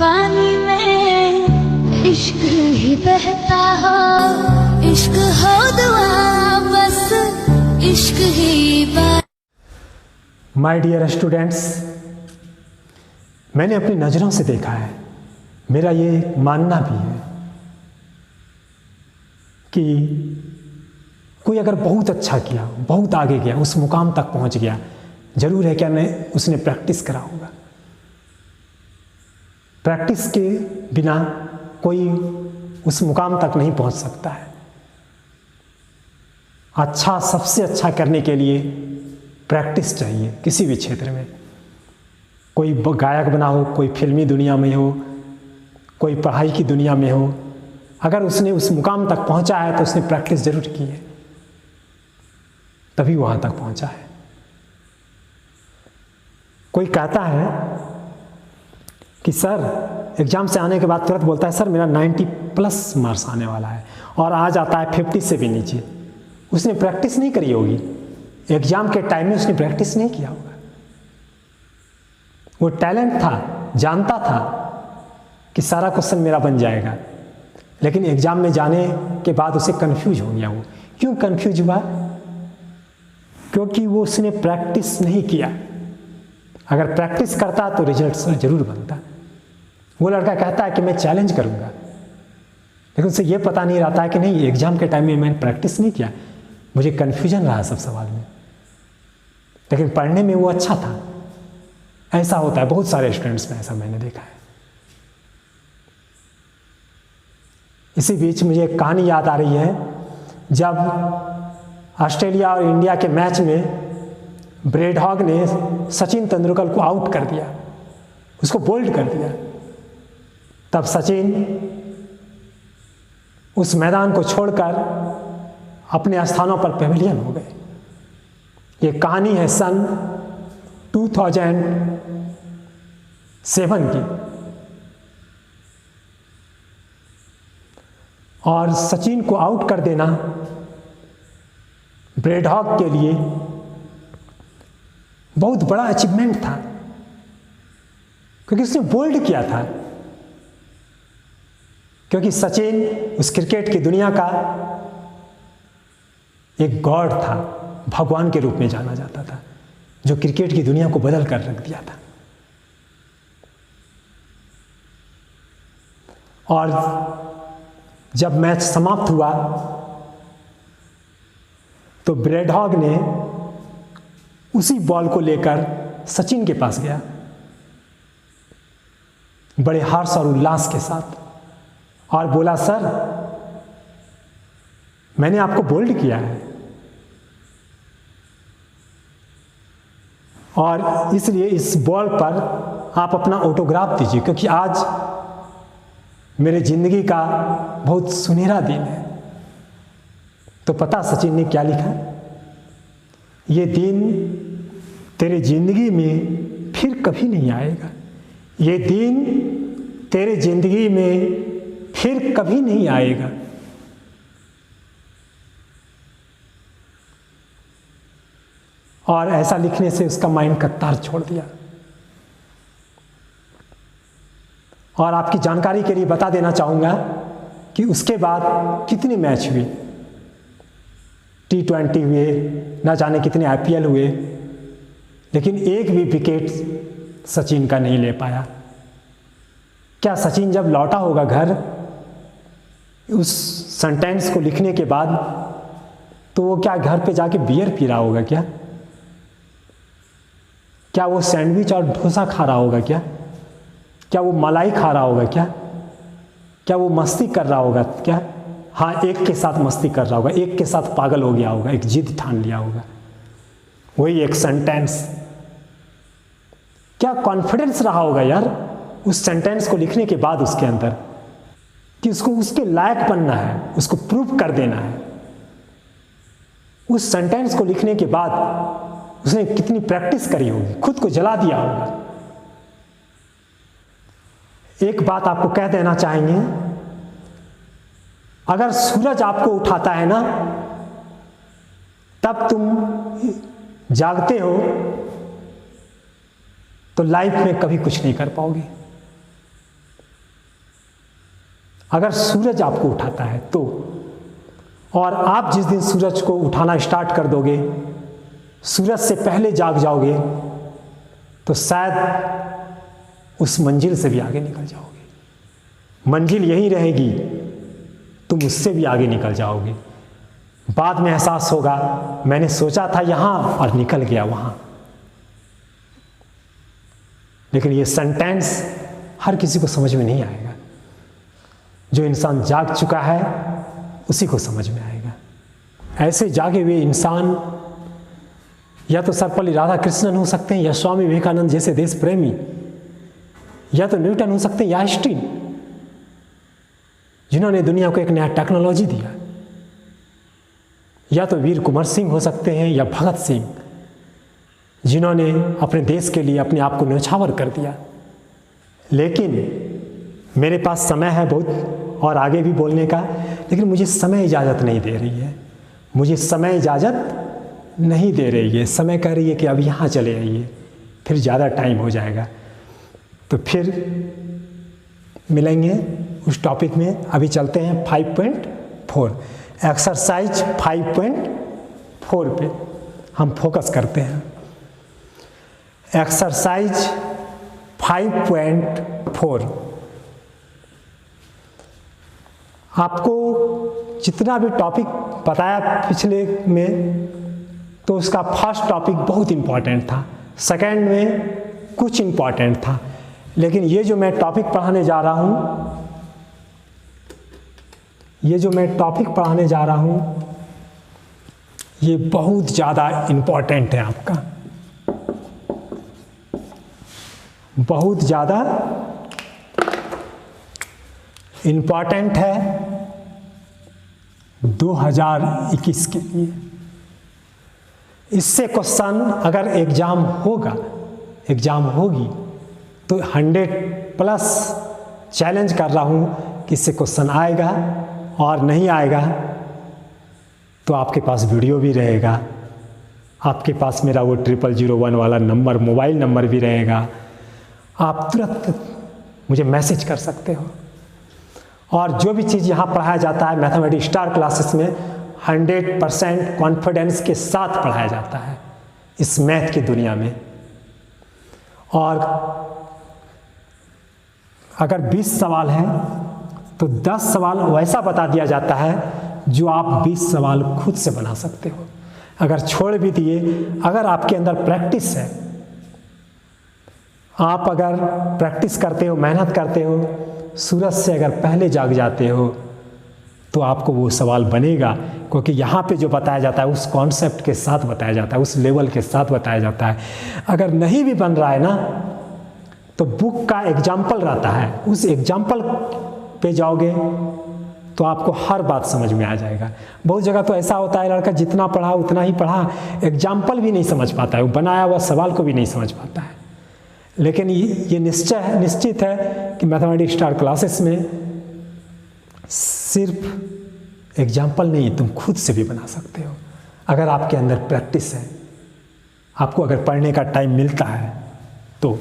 पानी में इश्क ही बहता हो, इश्क हो दुआ बस इश्क ही बात। माय डियर स्टूडेंट्स, मैंने अपनी नज़रों से देखा है, मेरा ये मानना भी है कि कोई अगर बहुत अच्छा किया, बहुत आगे गया, उस मुकाम तक पहुंच गया, जरूर है क्या उसने प्रैक्टिस करा होगा। प्रैक्टिस के बिना कोई उस मुकाम तक नहीं पहुंच सकता है। अच्छा, सबसे अच्छा करने के लिए प्रैक्टिस चाहिए किसी भी क्षेत्र में। कोई गायक बना हो, कोई फिल्मी दुनिया में हो, कोई पढ़ाई की दुनिया में हो, अगर उसने उस मुकाम तक पहुंचा है तो उसने प्रैक्टिस जरूर की है, तभी वहां तक पहुंचा है। कोई कहता है कि सर एग्जाम से आने के बाद तुरंत बोलता है सर मेरा 90+ मार्क्स आने वाला है, और आज आता है 50 से भी नीचे। उसने प्रैक्टिस नहीं करी होगी, एग्जाम के टाइम में उसने प्रैक्टिस नहीं किया होगा। वो टैलेंट था, जानता था कि सारा क्वेश्चन मेरा बन जाएगा, लेकिन एग्जाम में जाने के बाद उसे कंफ्यूज हो गया। वो क्यों कंफ्यूज हुआ? क्योंकि वो उसने प्रैक्टिस नहीं किया। अगर प्रैक्टिस करता तो रिजल्ट जरूर बनता। वो लड़का कहता है कि मैं चैलेंज करूंगा, लेकिन उसे ये पता नहीं रहता है कि नहीं, एग्जाम के टाइम में मैंने प्रैक्टिस नहीं किया, मुझे कन्फ्यूजन रहा सब सवाल में, लेकिन पढ़ने में वो अच्छा था। ऐसा होता है बहुत सारे स्टूडेंट्स में, ऐसा मैंने देखा है। इसी बीच मुझे एक कहानी याद आ रही है, जब ऑस्ट्रेलिया और इंडिया के मैच में ब्रेड हॉग ने सचिन तेंदुलकर को आउट कर दिया, उसको बोल्ड कर दिया। तब सचिन उस मैदान को छोड़कर अपने स्थानों पर पेविलियन हो गए। ये कहानी है सन 2007 की, और सचिन को आउट कर देना ब्रेड हॉग के लिए बहुत बड़ा अचीवमेंट था, क्योंकि उसने बोल्ड किया था। क्योंकि सचिन उस क्रिकेट की दुनिया का एक गॉड था, भगवान के रूप में जाना जाता था, जो क्रिकेट की दुनिया को बदल कर रख दिया था। और जब मैच समाप्त हुआ तो ब्रेड हॉग ने उसी बॉल को लेकर सचिन के पास गया, बड़े हर्ष और उल्लास के साथ, और बोला सर मैंने आपको बोल्ड किया है, और इसलिए इस बॉल पर आप अपना ऑटोग्राफ दीजिए, क्योंकि आज मेरे जिंदगी का बहुत सुनहरा दिन है। तो पता सचिन ने क्या लिखा? ये दिन तेरे जिंदगी में फिर कभी नहीं आएगा, ये दिन तेरे जिंदगी में फिर कभी नहीं आएगा। और ऐसा लिखने से उसका माइंड कत्तार छोड़ दिया। और आपकी जानकारी के लिए बता देना चाहूंगा कि उसके बाद कितने मैच हुए, T20 हुए, ना जाने कितने IPL हुए, लेकिन एक भी विकेट सचिन का नहीं ले पाया। क्या सचिन जब लौटा होगा घर उस सेंटेंस को लिखने के बाद, तो वो क्या घर पे जाके बियर पी रहा होगा? क्या वो सैंडविच और डोसा खा रहा होगा? क्या वो मलाई खा रहा होगा? क्या वो मस्ती कर रहा होगा? हाँ, एक के साथ मस्ती कर रहा होगा, एक के साथ पागल हो गया होगा, एक जिद ठान लिया होगा। वही एक सेंटेंस, क्या कॉन्फिडेंस रहा होगा यार उस सेंटेंस को लिखने के बाद उसके अंदर, कि उसको उसके लायक बनना है, उसको प्रूव कर देना है। उस सेंटेंस को लिखने के बाद उसने कितनी प्रैक्टिस करी होगी, खुद को जला दिया होगा। एक बात आपको कह देना चाहेंगे, अगर सूरज आपको उठाता है ना, तब तुम जागते हो तो लाइफ में कभी कुछ नहीं कर पाओगे। अगर सूरज आपको उठाता है तो, और आप जिस दिन सूरज को उठाना स्टार्ट कर दोगे, सूरज से पहले जाग जाओगे, तो शायद उस मंजिल से भी आगे निकल जाओगे। मंजिल यही रहेगी, तुम उससे भी आगे निकल जाओगे। बाद में एहसास होगा मैंने सोचा था यहाँ और निकल गया वहाँ। लेकिन ये सेंटेंस हर किसी को समझ में नहीं आएगा। जो इंसान जाग चुका है उसी को समझ में आएगा। ऐसे जागे हुए इंसान या तो सर्वपल्ली राधाकृष्णन हो सकते हैं, या स्वामी विवेकानंद जैसे देश प्रेमी, या तो न्यूटन हो सकते हैं, या आइंस्टीन, जिन्होंने दुनिया को एक नया टेक्नोलॉजी दिया, या तो वीर कुंवर सिंह हो सकते हैं, या भगत सिंह, जिन्होंने अपने देश के लिए अपने आप को न्यौछावर कर दिया। लेकिन मेरे पास समय है बहुत और आगे भी बोलने का, लेकिन मुझे समय इजाज़त नहीं दे रही है। मुझे समय इजाज़त नहीं दे रही है। समय कह रही है कि अब यहाँ चले आइए, फिर ज़्यादा टाइम हो जाएगा। तो फिर मिलेंगे उस टॉपिक में। अभी चलते हैं 5.4, एक्सरसाइज 5.4 पे हम फोकस करते हैं। एक्सरसाइज 5.4, आपको जितना भी टॉपिक बताया पिछले में, तो उसका फर्स्ट टॉपिक बहुत इम्पॉर्टेंट था, सेकंड में कुछ इम्पॉर्टेंट था, लेकिन ये जो मैं टॉपिक पढ़ाने जा रहा हूँ, ये बहुत ज़्यादा इम्पॉर्टेंट है आपका, बहुत ज़्यादा इम्पॉर्टेंट है 2021 के लिए। इससे क्वेश्चन अगर एग्ज़ाम होगी तो 100+ चैलेंज कर रहा हूँ कि इससे क्वेश्चन आएगा, और नहीं आएगा तो आपके पास वीडियो भी रहेगा, आपके पास मेरा वो 0001 वाला नंबर, मोबाइल नंबर भी रहेगा। आप तुरंत मुझे मैसेज कर सकते हो। और जो भी चीज़ यहाँ पढ़ाया जाता है मैथमेटिक्स स्टार क्लासेस में 100% कॉन्फिडेंस के साथ पढ़ाया जाता है इस मैथ की दुनिया में। और अगर 20 सवाल हैं तो 10 सवाल वैसा बता दिया जाता है जो आप 20 सवाल खुद से बना सकते हो। अगर छोड़ भी दिए, अगर आपके अंदर प्रैक्टिस है, आप अगर प्रैक्टिस करते हो, मेहनत करते हो, सूरज से अगर पहले जाग जाते हो, तो आपको वो सवाल बनेगा। क्योंकि यहाँ पे जो बताया जाता है उस कॉन्सेप्ट के साथ बताया जाता है, उस लेवल के साथ बताया जाता है। अगर नहीं भी बन रहा है ना, तो बुक का एग्जाम्पल रहता है, उस एग्जाम्पल पे जाओगे तो आपको हर बात समझ में आ जाएगा। बहुत जगह तो ऐसा होता है लड़का जितना पढ़ा उतना ही पढ़ा, एग्जाम्पल भी नहीं समझ पाता है, वो बनाया हुआ सवाल को भी नहीं समझ पाता है। लेकिन ये निश्चित है कि मैथमेटिक्स स्टार क्लासेस में सिर्फ एग्जाम्पल नहीं, तुम खुद से भी बना सकते हो अगर आपके अंदर प्रैक्टिस है। आपको अगर पढ़ने का टाइम मिलता है तो,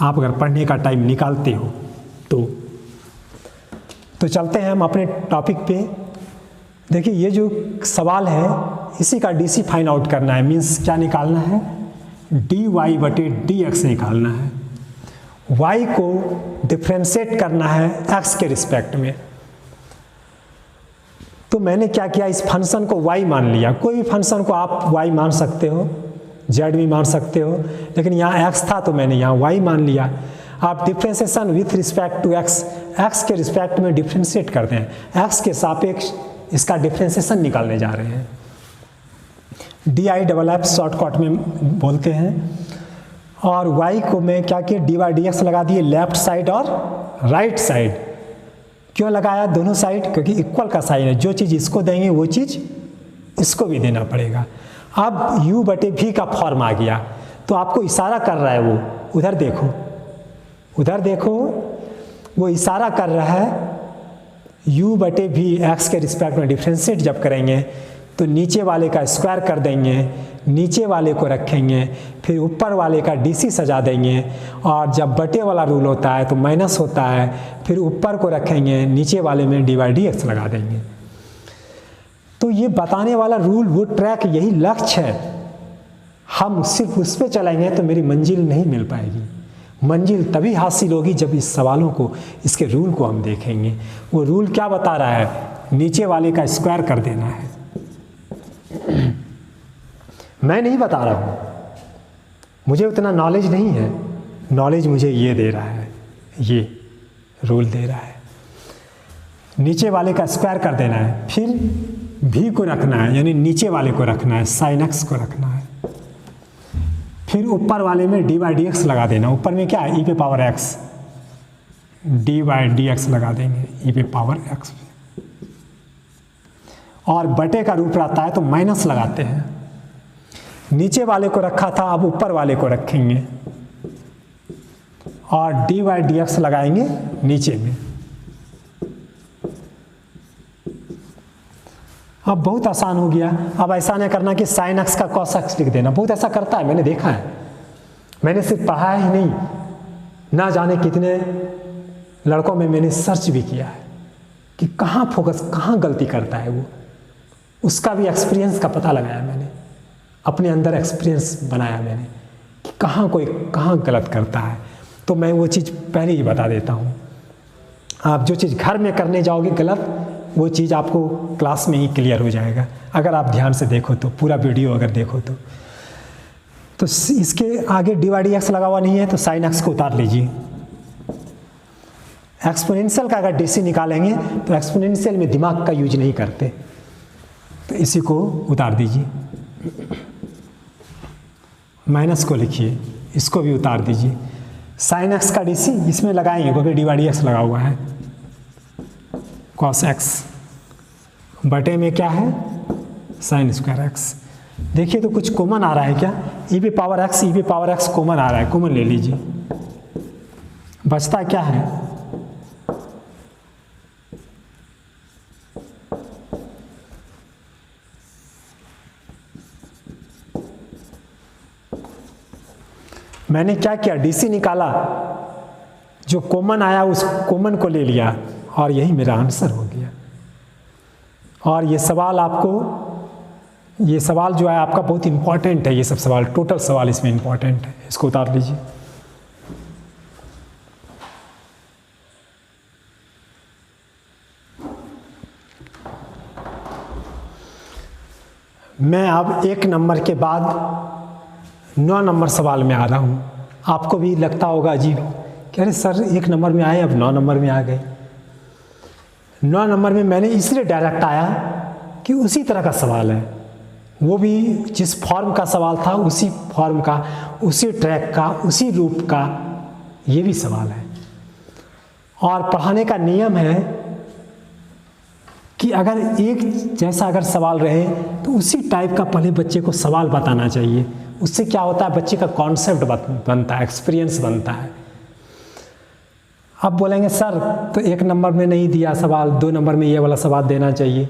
आप अगर पढ़ने का टाइम निकालते हो तो चलते हैं हम अपने टॉपिक पे। देखिए ये जो सवाल है इसी का DC फाइंड आउट करना है, मीन्स क्या निकालना है, dy/dx निकालना है। y को डिफ्रेंशिएट करना है x के रिस्पेक्ट में। तो मैंने क्या किया, इस फंक्शन को y मान लिया। कोई भी फंक्शन को आप y मान सकते हो, z भी मान सकते हो, लेकिन यहाँ x था तो मैंने यहाँ y मान लिया। आप differentiation with respect to x के रिस्पेक्ट में डिफ्रेंशिएट करते हैं, x के सापेक्ष इसका डिफ्रेंशिएशन निकालने जा रहे हैं। DI/f शॉर्टकट में बोलते हैं। और y को मैं क्या किया, dy/dx लगा दिए लेफ्ट साइड और राइट साइड। क्यों लगाया दोनों साइड, क्योंकि इक्वल का साइन है, जो चीज़ इसको देंगे वो चीज़ इसको भी देना पड़ेगा। अब u/v का फॉर्म आ गया, तो आपको इशारा कर रहा है वो, उधर देखो, उधर देखो, वो इशारा कर रहा है u/v x के रिस्पेक्ट में डिफ्रेंशिएट जब करेंगे तो नीचे वाले का स्क्वायर कर देंगे, नीचे वाले को रखेंगे, फिर ऊपर वाले का DC सजा देंगे, और जब बटे वाला रूल होता है तो माइनस होता है, फिर ऊपर को रखेंगे, नीचे वाले में dy/dx लगा देंगे। तो ये बताने वाला रूल, वो ट्रैक, यही लक्ष्य है। हम सिर्फ उस पर चलेंगे तो मेरी मंजिल नहीं मिल पाएगी। मंजिल तभी हासिल होगी जब इस सवालों को, इसके रूल को हम देखेंगे। वो रूल क्या बता रहा है? नीचे वाले का स्क्वायर कर देना है। मैं नहीं बता रहा हूँ, मुझे उतना नॉलेज नहीं है। नॉलेज मुझे ये दे रहा है, ये रूल दे रहा है। नीचे वाले का स्क्वायर कर देना है, फिर भी को रखना है, यानी नीचे वाले को रखना है, sin x को रखना है। फिर ऊपर वाले में dy/dx लगा देना। ऊपर में क्या है? e पे पावर x, dy/dx लगा देंगे e पे पावर x। और बटे का रूप रहता है तो माइनस लगाते हैं। नीचे वाले को रखा था, अब ऊपर वाले को रखेंगे और dy/dx लगाएंगे नीचे में। अब बहुत आसान हो गया। अब ऐसा नहीं करना कि sin x का cos x लिख देना। बहुत ऐसा करता है, मैंने देखा है। मैंने सिर्फ पढ़ा ही नहीं, ना जाने कितने लड़कों में मैंने सर्च भी किया है कि कहाँ फोकस, कहाँ गलती करता है वो। उसका भी एक्सपीरियंस का पता लगाया मैंने, अपने अंदर एक्सपीरियंस बनाया मैंने कि कहाँ गलत करता है। तो मैं वो चीज़ पहले ही बता देता हूँ। आप जो चीज़ घर में करने जाओगे गलत, वो चीज़ आपको क्लास में ही क्लियर हो जाएगा, अगर आप ध्यान से देखो तो, पूरा वीडियो अगर देखो तो। इसके आगे dy/dx लगा हुआ नहीं है तो sin x को उतार लीजिए। एक्सपोनेंशियल का अगर DC निकालेंगे तो एक्सपोनेंशियल में दिमाग का यूज नहीं करते, तो इसी को उतार दीजिए। माइनस को लिखिए, इसको भी उतार दीजिए। sin x का DC इसमें लगाएंगे क्योंकि dy/dx लगा हुआ है। cos x बटे में क्या है? sin square x। देखिए तो कुछ कॉमन आ रहा है क्या? e पे पावर x कॉमन आ रहा है, कॉमन ले लीजिए। बचता क्या है? मैंने क्या किया? DC निकाला, जो कॉमन आया उस कॉमन को ले लिया और यही मेरा आंसर हो गया। और ये सवाल जो है आपका बहुत इंपॉर्टेंट है। ये सब सवाल, टोटल सवाल इसमें इंपॉर्टेंट है। इसको उतार लीजिए। मैं अब 1 नंबर के बाद 9 नंबर सवाल में आ रहा हूँ। आपको भी लगता होगा अजीब, कह रहे सर 1 नंबर में आए, अब 9 नंबर में आ गए। 9 नंबर में मैंने इसलिए डायरेक्ट आया कि उसी तरह का सवाल है, वो भी जिस फॉर्म का सवाल था उसी फॉर्म का, उसी ट्रैक का, उसी रूप का ये भी सवाल है। और पढ़ाने का नियम है कि अगर एक जैसा अगर सवाल रहे तो उसी टाइप का पहले बच्चे को सवाल बताना चाहिए। उससे क्या होता है? बच्चे का कॉन्सेप्ट बनता है, एक्सपीरियंस बनता है। अब बोलेंगे सर तो 1 नंबर में नहीं दिया सवाल, 2 नंबर में ये वाला सवाल देना चाहिए।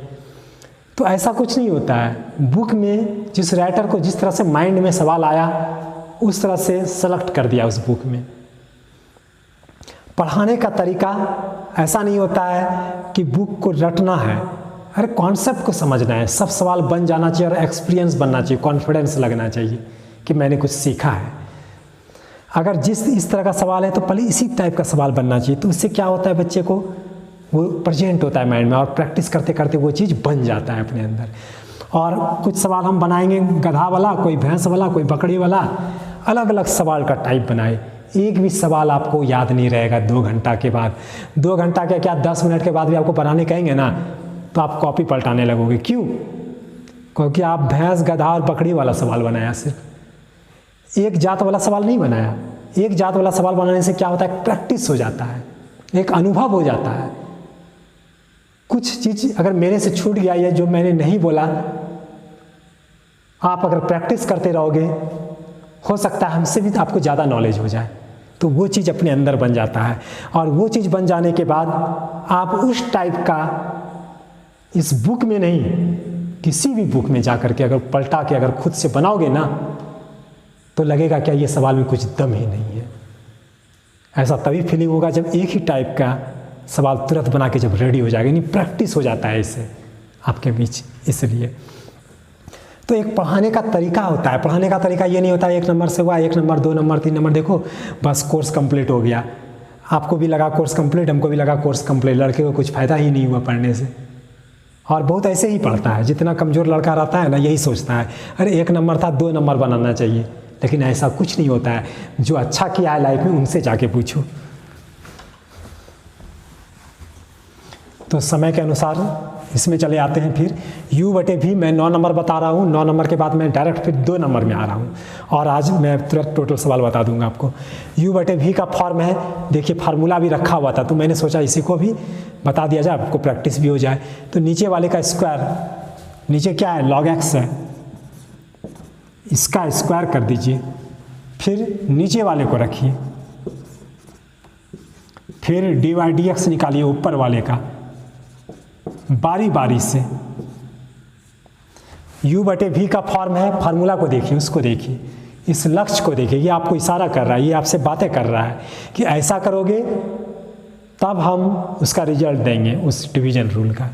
तो ऐसा कुछ नहीं होता है। बुक में जिस राइटर को जिस तरह से माइंड में सवाल आया उस तरह से सेलेक्ट कर दिया उस बुक में। पढ़ाने का तरीका ऐसा नहीं होता है कि बुक को रटना है, अरे कॉन्सेप्ट को समझना है। सब सवाल बन जाना चाहिए और एक्सपीरियंस बनना चाहिए, कॉन्फिडेंस लगना चाहिए कि मैंने कुछ सीखा है। अगर इस तरह का सवाल है तो पहले इसी टाइप का सवाल बनना चाहिए। तो इससे क्या होता है? बच्चे को वो प्रेजेंट होता है माइंड में और प्रैक्टिस करते करते वो चीज़ बन जाता है अपने अंदर। और कुछ सवाल हम बनाएंगे गधा वाला, कोई भैंस वाला, कोई बकरी वाला, अलग अलग सवाल का टाइप बनाए। एक भी सवाल आपको याद नहीं रहेगा 2 घंटा के बाद। 2 घंटा के क्या 10 मिनट के बाद भी आपको बनाने कहेंगे ना तो आप कॉपी पलटाने लगोगे। क्यों? क्योंकि आप भैंस, गधा और बकरी वाला सवाल बनाया, सिर्फ एक जात वाला सवाल नहीं बनाया। एक जात वाला सवाल बनाने से क्या होता है? प्रैक्टिस हो जाता है, एक अनुभव हो जाता है। कुछ चीज़ अगर मेरे से छूट गया या जो मैंने नहीं बोला, आप अगर प्रैक्टिस करते रहोगे हो सकता है हमसे भी आपको ज़्यादा नॉलेज हो जाए। तो वो चीज़ अपने अंदर बन जाता है और वो चीज़ बन जाने के बाद आप उस टाइप का इस बुक में नहीं, किसी भी बुक में जाकर के अगर पलटा के अगर खुद से बनाओगे ना तो लगेगा क्या ये सवाल में कुछ दम ही नहीं है। ऐसा तभी फीलिंग होगा जब एक ही टाइप का सवाल तुरंत बना के जब रेडी हो जाएगा, यानी प्रैक्टिस हो जाता है इससे आपके बीच। इसलिए तो एक पढ़ाने का तरीका होता है। पढ़ाने का तरीका ये नहीं होता है 1 नंबर से हुआ, 1 नंबर 2 नंबर 3 नंबर देखो बस कोर्स कंप्लीट हो गया। आपको भी लगा कोर्स कंप्लीट, हमको भी लगा कोर्स कंप्लीट, लड़के को कुछ फ़ायदा ही नहीं हुआ पढ़ने से। और बहुत ऐसे ही पढ़ता है, जितना कमज़ोर लड़का रहता है ना यही सोचता है अरे 1 नंबर था 2 नंबर बनाना चाहिए, लेकिन ऐसा कुछ नहीं होता है। जो अच्छा किया है लाइफ में उनसे जाके पूछो। तो समय के अनुसार इसमें चले आते हैं। फिर u/v मैं 9 नंबर बता रहा हूँ, 9 नंबर के बाद मैं डायरेक्ट फिर 2 नंबर में आ रहा हूँ और आज मैं तुरंत टोटल सवाल बता दूंगा आपको। u/v का फॉर्म है, देखिए फार्मूला भी रखा हुआ था तो मैंने सोचा इसी को भी बता दिया जाए, आपको प्रैक्टिस भी हो जाए। तो नीचे वाले का स्क्वायर, नीचे क्या है log x है, इसका स्क्वायर कर दीजिए, फिर नीचे वाले को रखिए, फिर dy/dx निकालिए ऊपर वाले का बारी बारी से। u/v का फॉर्म है, फार्मूला को देखिए, उसको देखिए, इस लक्ष्य को देखिए, ये आपको इशारा कर रहा है, ये आपसे बातें कर रहा है कि ऐसा करोगे तब हम उसका रिजल्ट देंगे उस डिवीजन रूल का।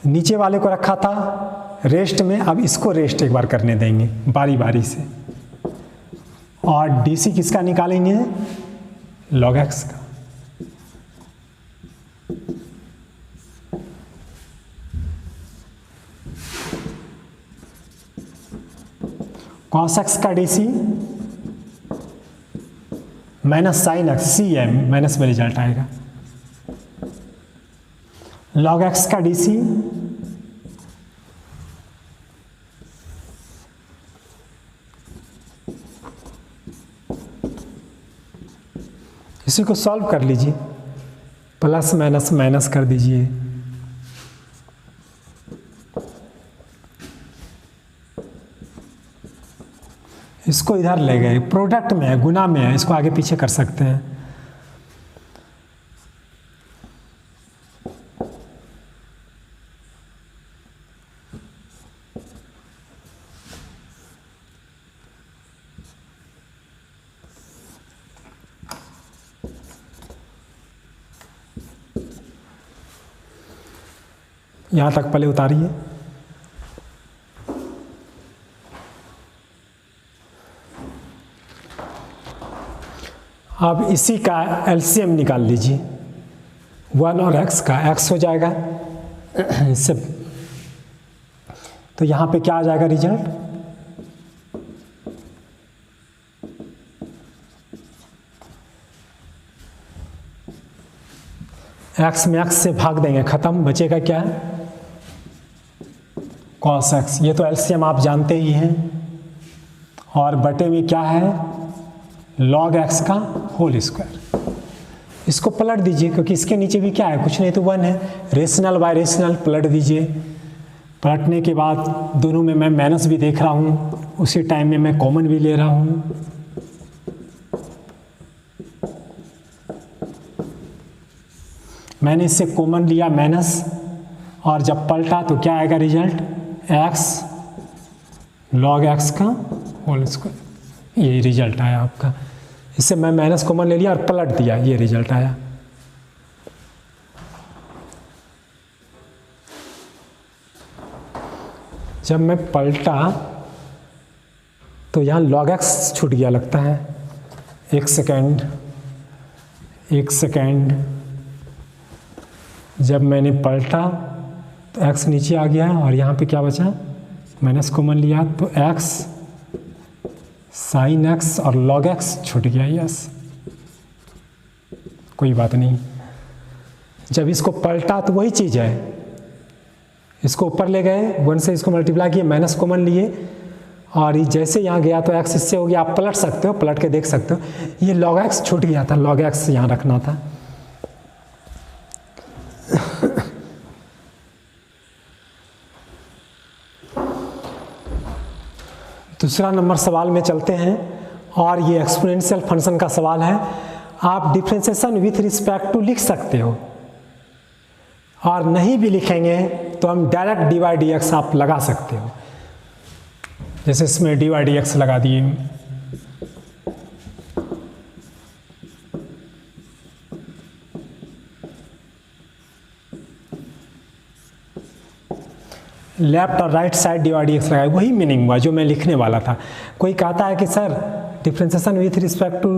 नीचे वाले को रखा था रेस्ट में, अब इसको रेस्ट एक बार करने देंगे बारी बारी से। और DC किसका निकालेंगे, log x का। cos x का DC minus sine x, CM minus में रिजल्ट आएगा। log x का DC इसी को सॉल्व कर लीजिए, प्लस माइनस माइनस कर दीजिए, इसको इधर ले गए, प्रोडक्ट में है, गुना में है, इसको आगे पीछे कर सकते हैं। यहाँ तक पहले उतारिए। अब इसी का LCM निकाल लीजिए, 1 और x का, x हो जाएगा इससे, तो यहाँ पे क्या आ जाएगा रिजल्ट, x में x से भाग देंगे, खत्म, बचेगा क्या, cos x। ये तो LCM आप जानते ही हैं, और बटे में क्या है, log x का होल स्क्वायर। इसको पलट दीजिए, क्योंकि इसके नीचे भी क्या है, कुछ नहीं तो 1 है, रेशनल बाय रेशनल पलट दीजिए। पलटने के बाद दोनों में मैं माइनस भी देख रहा हूँ, उसी टाइम में मैं कॉमन भी ले रहा हूँ। मैंने इससे कॉमन लिया माइनस, और जब पलटा तो क्या आएगा रिजल्ट, x log x का होल स्क्वायर, ये रिजल्ट आया आपका। इससे मैं माइनस कॉमन ले लिया और पलट दिया, ये रिजल्ट आया। जब मैं पलटा तो यहाँ log x छूट गया लगता है, एक सेकेंड, जब मैंने पलटा तो x नीचे आ गया और यहाँ पे क्या बचा, माइनस कॉमन लिया तो x साइन x और log x छूट गया, यस, कोई बात नहीं। जब इसको पलटा तो वही चीज़ है, इसको ऊपर ले गए, 1 से इसको मल्टीप्लाई किए, माइनस कॉमन लिए, और ये जैसे यहाँ गया तो x इससे हो गया, आप पलट सकते हो, पलट के देख सकते हो, ये log x छूट गया था, log x यहाँ रखना था। दूसरा नंबर सवाल में चलते हैं, और ये एक्सपोनेंशियल फंक्शन का सवाल है। आप डिफरेंशिएशन विथ रिस्पेक्ट टू लिख सकते हो, और नहीं भी लिखेंगे तो हम डायरेक्ट dy/dx आप लगा सकते हो। जैसे इसमें dy/dx लगा दिए, लेफ्ट और राइट साइड dy dx लगाए, वही मीनिंग हुआ जो मैं लिखने वाला था। कोई कहता है कि sir differentiation with respect to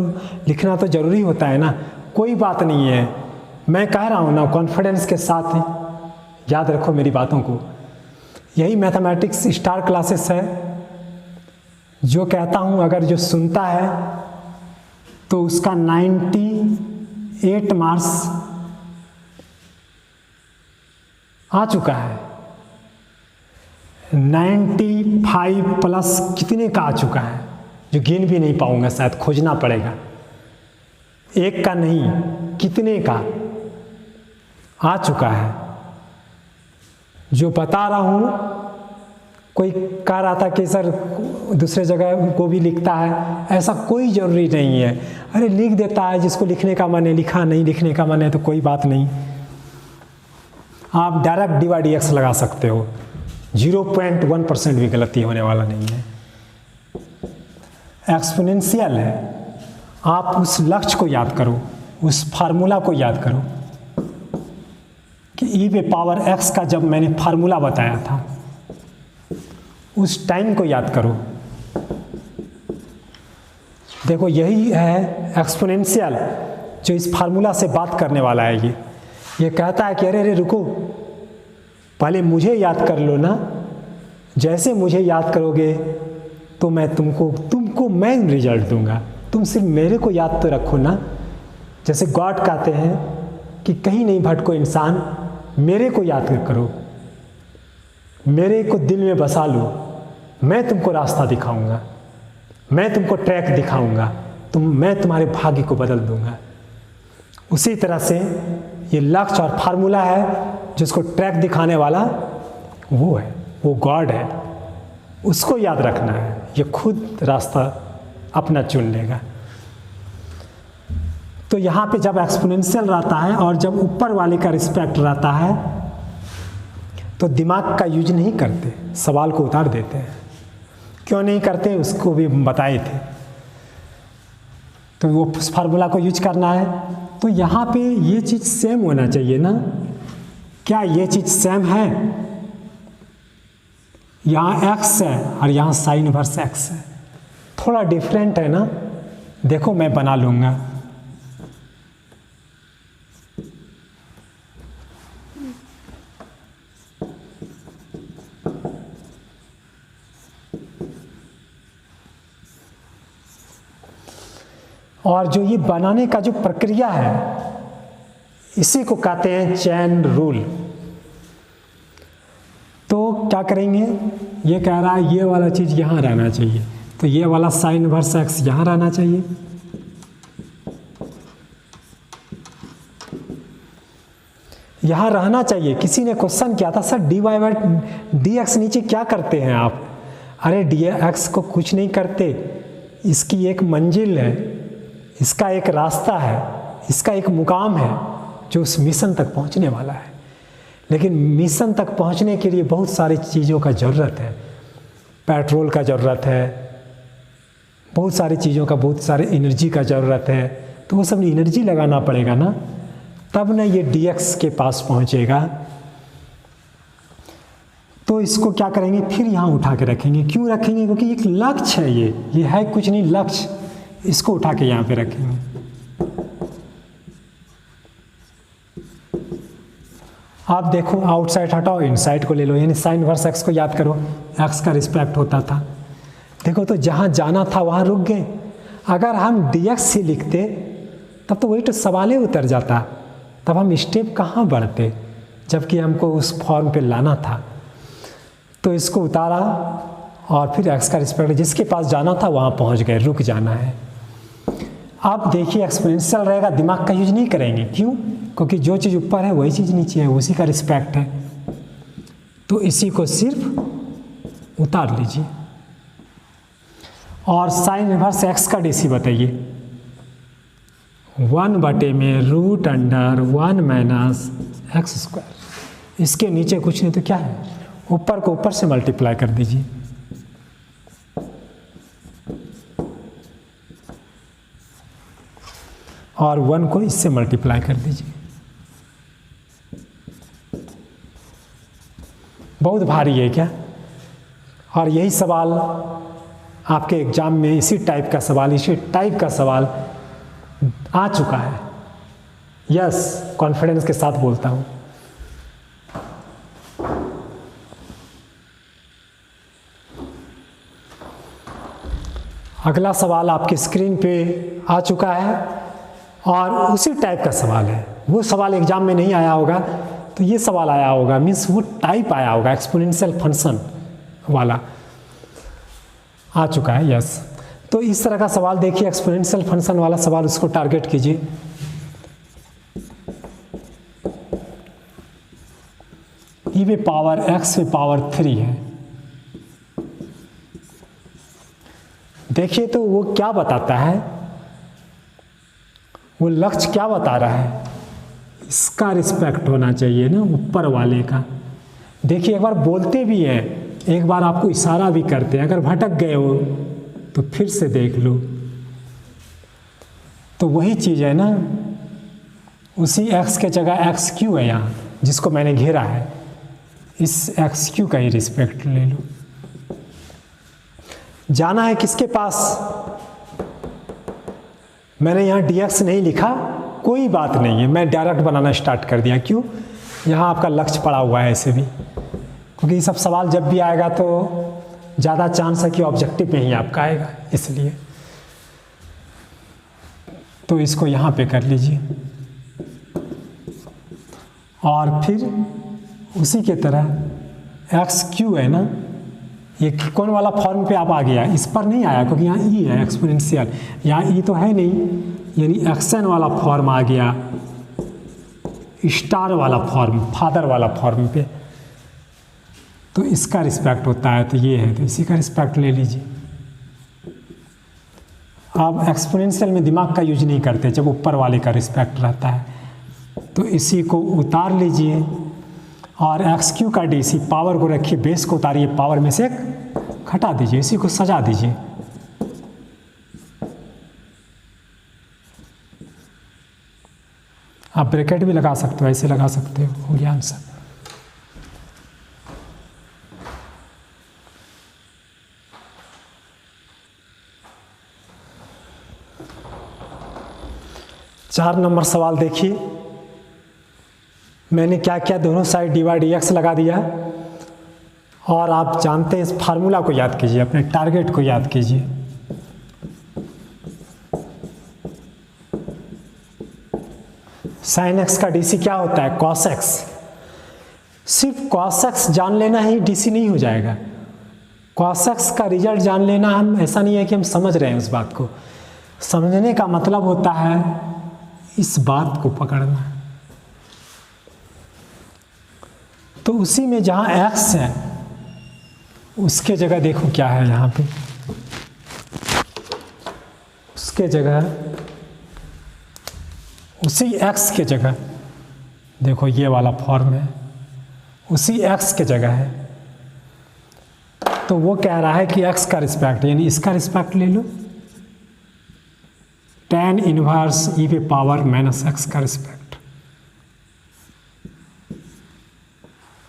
लिखना तो ज़रूरी होता है ना, कोई बात नहीं है, मैं कह रहा हूँ ना कॉन्फिडेंस के साथ याद रखो मेरी बातों को। यही मैथमेटिक्स स्टार क्लासेस है जो कहता हूँ अगर जो सुनता है तो उसका 98 मार्क्स आ चुका है, 95 प्लस कितने का आ चुका है जो गिन भी नहीं पाऊंगा, शायद खोजना पड़ेगा, एक का नहीं कितने का आ चुका है। जो बता रहा हूँ कोई कह रहा था कि सर दूसरे जगह को भी लिखता है, ऐसा कोई ज़रूरी नहीं है। अरे लिख देता है जिसको लिखने का मन है, लिखा, नहीं लिखने का मन है तो कोई बात नहीं, आप डायरेक्ट dy dx लगा सकते हो, 0.1% भी गलती होने वाला नहीं है। एक्सपोनेंशियल है, आप उस लक्ष्य को याद करो, उस फार्मूला को याद करो कि e पे पावर x का जब मैंने फार्मूला बताया था उस टाइम को याद करो। देखो यही है एक्सपोनेंशियल जो इस फार्मूला से बात करने वाला है। ये कहता है कि अरे अरे रुको, पहले मुझे याद कर लो ना, जैसे मुझे याद करोगे तो मैं तुमको मैं रिजल्ट दूंगा, तुम सिर्फ मेरे को याद तो रखो ना। जैसे गॉड कहते हैं कि कहीं नहीं भटको इंसान, मेरे को याद करो, मेरे को दिल में बसा लो, मैं तुमको रास्ता दिखाऊंगा, मैं तुमको ट्रैक दिखाऊंगा, मैं तुम्हारे भाग्य को बदल दूंगा। उसी तरह से ये लक्ष्य और फार्मूला है जिसको ट्रैक दिखाने वाला वो है, वो गॉड है, उसको याद रखना है, ये खुद रास्ता अपना चुन लेगा। तो यहाँ पे जब एक्सपोनेंशियल रहता है और जब ऊपर वाले का रिस्पेक्ट रहता है तो दिमाग का यूज नहीं करते, सवाल को उतार देते हैं। क्यों नहीं करते उसको भी बताए थे। तो वो उस फार्मूला को यूज करना है, तो यहाँ पे ये चीज़ सेम होना चाहिए ना। क्या ये चीज़ सेम है? यहाँ x है और यहाँ साइन इनवर्स x है, थोड़ा डिफरेंट है ना। देखो मैं बना लूँगा, और जो ये बनाने का जो प्रक्रिया है इसी को कहते हैं चेन रूल। तो क्या करेंगे, ये कह रहा है ये वाला चीज़ यहाँ रहना चाहिए, तो ये वाला साइन इनवर्स x यहाँ रहना चाहिए, यहाँ रहना चाहिए। किसी ने क्वेश्चन किया था सर dy/dx नीचे क्या करते हैं आप? अरे dx को कुछ नहीं करते, इसकी एक मंजिल है, इसका एक रास्ता है, इसका एक मुकाम है जो उस मिशन तक पहुंचने वाला है। लेकिन मिशन तक पहुंचने के लिए बहुत सारी चीज़ों का ज़रूरत है, पेट्रोल का ज़रूरत है, बहुत सारी चीज़ों का, बहुत सारे एनर्जी का ज़रूरत है। तो वो सब एनर्जी लगाना पड़ेगा ना, तब ना ये dx के पास पहुंचेगा। तो इसको क्या करेंगे, फिर यहाँ उठा के रखेंगे। क्यों रखेंगे? क्योंकि एक लक्ष्य है, ये है कुछ नहीं, लक्ष्य। इसको उठा के यहाँ पे रखेंगे। आप देखो आउटसाइड हटाओ, इनसाइड को ले लो, यानी साइन इनवर्स x को याद करो, x का रिस्पेक्ट होता था। देखो तो जहाँ जाना था वहाँ रुक गए। अगर हम dx ही लिखते तब तो वही तो सवाल ही उतर जाता, तब हम स्टेप कहाँ बढ़ते, जबकि हमको उस फॉर्म पे लाना था। तो इसको उतारा और फिर x का रिस्पेक्ट, जिसके पास जाना था वहाँ पहुँच गए, रुक जाना है। आप देखिए एक्सपोनेंशियल रहेगा, दिमाग का यूज नहीं करेंगे। क्यों? क्योंकि जो चीज़ ऊपर है वही चीज़ नीचे है, उसी का रिस्पेक्ट है। तो इसी को सिर्फ उतार लीजिए। और साइन इनवर्स x का DC बताइए, 1/√(1 - x²। इसके नीचे कुछ नहीं तो क्या है, ऊपर को ऊपर से मल्टीप्लाई कर दीजिए। और 1 को इससे मल्टीप्लाई कर दीजिए। बहुत भारी है क्या? और यही सवाल आपके एग्जाम में इसी टाइप का सवाल आ चुका है। यस, कॉन्फिडेंस के साथ बोलता हूँ। अगला सवाल आपकी स्क्रीन पे आ चुका है और उसी टाइप का सवाल है। वो सवाल एग्जाम में नहीं आया होगा तो ये सवाल आया होगा, मीन्स वो टाइप आया होगा, एक्सपोनेंशियल फंक्शन वाला आ चुका है। यस, तो इस तरह का सवाल देखिए, एक्सपोनेंशियल फंक्शन वाला सवाल, उसको टारगेट कीजिए। ई पे पावर एक्स पे पावर 3 है। देखिए तो वो क्या बताता है, वो लक्ष्य क्या बता रहा है, इसका रिस्पेक्ट होना चाहिए ना ऊपर वाले का। देखिए एक बार बोलते भी हैं, एक बार आपको इशारा भी करते हैं, अगर भटक गए हो तो फिर से देख लो। तो वही चीज़ है ना, उसी x के जगह एक्स क्यू है यहाँ जिसको मैंने घेरा है, इस एक्स क्यू का ही रिस्पेक्ट ले लो। जाना है किसके पास, मैंने यहाँ dx नहीं लिखा, कोई बात नहीं है, मैं डायरेक्ट बनाना स्टार्ट कर दिया। क्यों? यहाँ आपका लक्ष्य पड़ा हुआ है ऐसे भी, क्योंकि ये सब सवाल जब भी आएगा तो ज़्यादा चांस है कि ऑब्जेक्टिव में ही आपका आएगा, इसलिए तो इसको यहाँ पे कर लीजिए। और फिर उसी के तरह एक्स क्यू है ना, ये कौन वाला फॉर्म पे आप आ गया, इस पर नहीं आया क्योंकि यहाँ ई है एक्सपोनेंशियल, यहाँ ई तो है नहीं, यानी एक्सन वाला फॉर्म आ गया, स्टार वाला फॉर्म, फादर वाला फॉर्म पे, तो इसका रिस्पेक्ट होता है, तो ये है, तो इसी का रिस्पेक्ट ले लीजिए। आप एक्सपोनेंशियल में दिमाग का यूज नहीं करते जब ऊपर वाले का रिस्पेक्ट रहता है, तो इसी को उतार लीजिए और एक्स क्यू का डी, इसी पावर को रखिए, बेस को उतारिए, पावर में से घटा दीजिए, इसी को सजा दीजिए। आप ब्रैकेट भी लगा सकते हो, ऐसे लगा सकते हो गया आंसर। चार नंबर सवाल देखिए, मैंने क्या किया, दोनों साइड dy dx लगा दिया और आप जानते हैं इस फार्मूला को याद कीजिए, अपने टारगेट को याद कीजिए। साइन एक्स का डीसी क्या होता है, कॉस एक्स। सिर्फ कॉस एक्स जान लेना ही डीसी नहीं हो जाएगा, कॉस एक्स का रिजल्ट जान लेना, हम ऐसा नहीं है कि हम समझ रहे हैं उस बात को, समझने का मतलब होता है इस बात को पकड़ना। तो उसी में जहाँ x है उसके जगह देखो क्या है यहाँ पे, उसके जगह, उसी x के जगह देखो ये वाला फॉर्म है, उसी x के जगह है, तो वो कह रहा है कि x का रिस्पेक्ट, यानी इसका रिस्पेक्ट ले लो, tan इनवर्स e पे पावर माइनस x का रिस्पेक्ट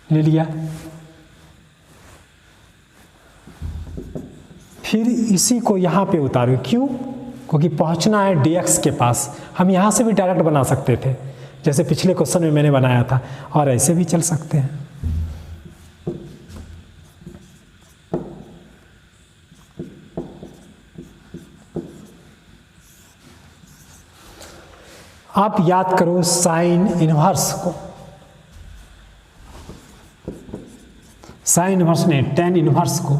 ले लिया। फिर इसी को यहाँ पे उतारो, क्यों? क्योंकि पहुँचना है dx के पास। हम यहाँ से भी डायरेक्ट बना सकते थे, जैसे पिछले क्वेश्चन में मैंने बनाया था, और ऐसे भी चल सकते हैं। आप याद करो साइन इनवर्स को, साइन इनवर्स ने टेन इनवर्स को।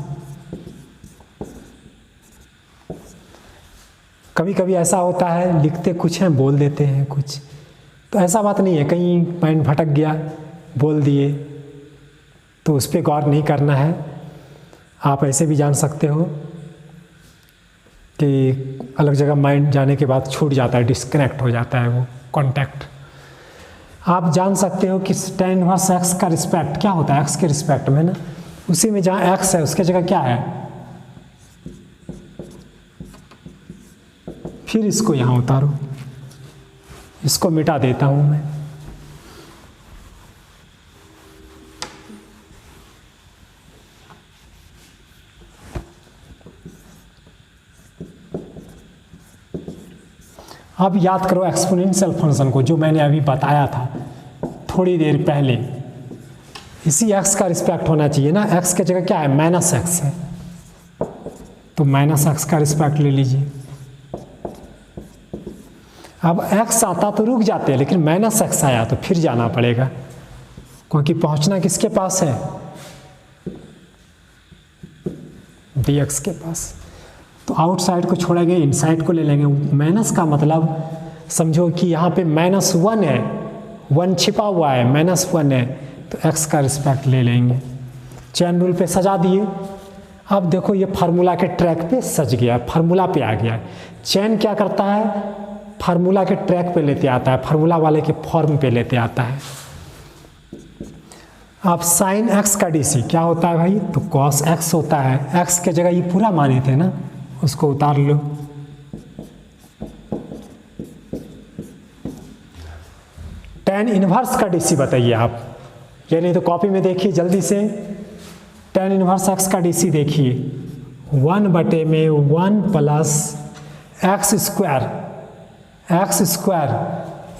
कभी कभी ऐसा होता है लिखते कुछ हैं बोल देते हैं कुछ, तो ऐसा बात नहीं है, कहीं माइंड भटक गया बोल दिए तो उस पर गौर नहीं करना है। आप ऐसे भी जान सकते हो कि अलग जगह माइंड जाने के बाद छूट जाता है, डिस्कनेक्ट हो जाता है वो कॉन्टैक्ट। आप जान सकते हो कि tan इनवर्स x का रिस्पेक्ट क्या होता है, x के रिस्पेक्ट में ना, उसी में जहाँ x है उसके जगह क्या है, फिर इसको यहाँ उतारो, इसको मिटा देता हूँ मैं। अब याद करो एक्सपोनेंशियल फंक्शन को जो मैंने अभी बताया था थोड़ी देर पहले, इसी x का रिस्पेक्ट होना चाहिए ना। x की जगह क्या है, माइनस एक्स है, तो माइनस एक्स का रिस्पेक्ट ले लीजिए। अब x आता तो रुक जाते हैं, लेकिन माइनस एक्स आया तो फिर जाना पड़ेगा, क्योंकि पहुंचना किसके पास है, dx के पास। तो आउटसाइड को छोड़ेंगे, इनसाइड को ले लेंगे। माइनस का मतलब समझो कि यहाँ पे -1 है, 1 छिपा हुआ है, -1 है, तो x का रिस्पेक्ट ले लेंगे। चेन रूल पे सजा दिए। अब देखो ये फार्मूला के ट्रैक पे सज गया, फार्मूला पे आ गया। चेन क्या करता है, फार्मूला के ट्रैक पे लेते आता है, फार्मूला वाले के फॉर्म पे लेते आता है। अब साइन x का DC क्या होता है भाई, तो cos x होता है। x के जगह ये पूरा माने थे ना, उसको उतार लो। tan इनवर्स का DC बताइए आप, या नहीं तो कॉपी में देखिए जल्दी से। tan इनवर्स x का DC देखिए, 1/1 plus x square. x square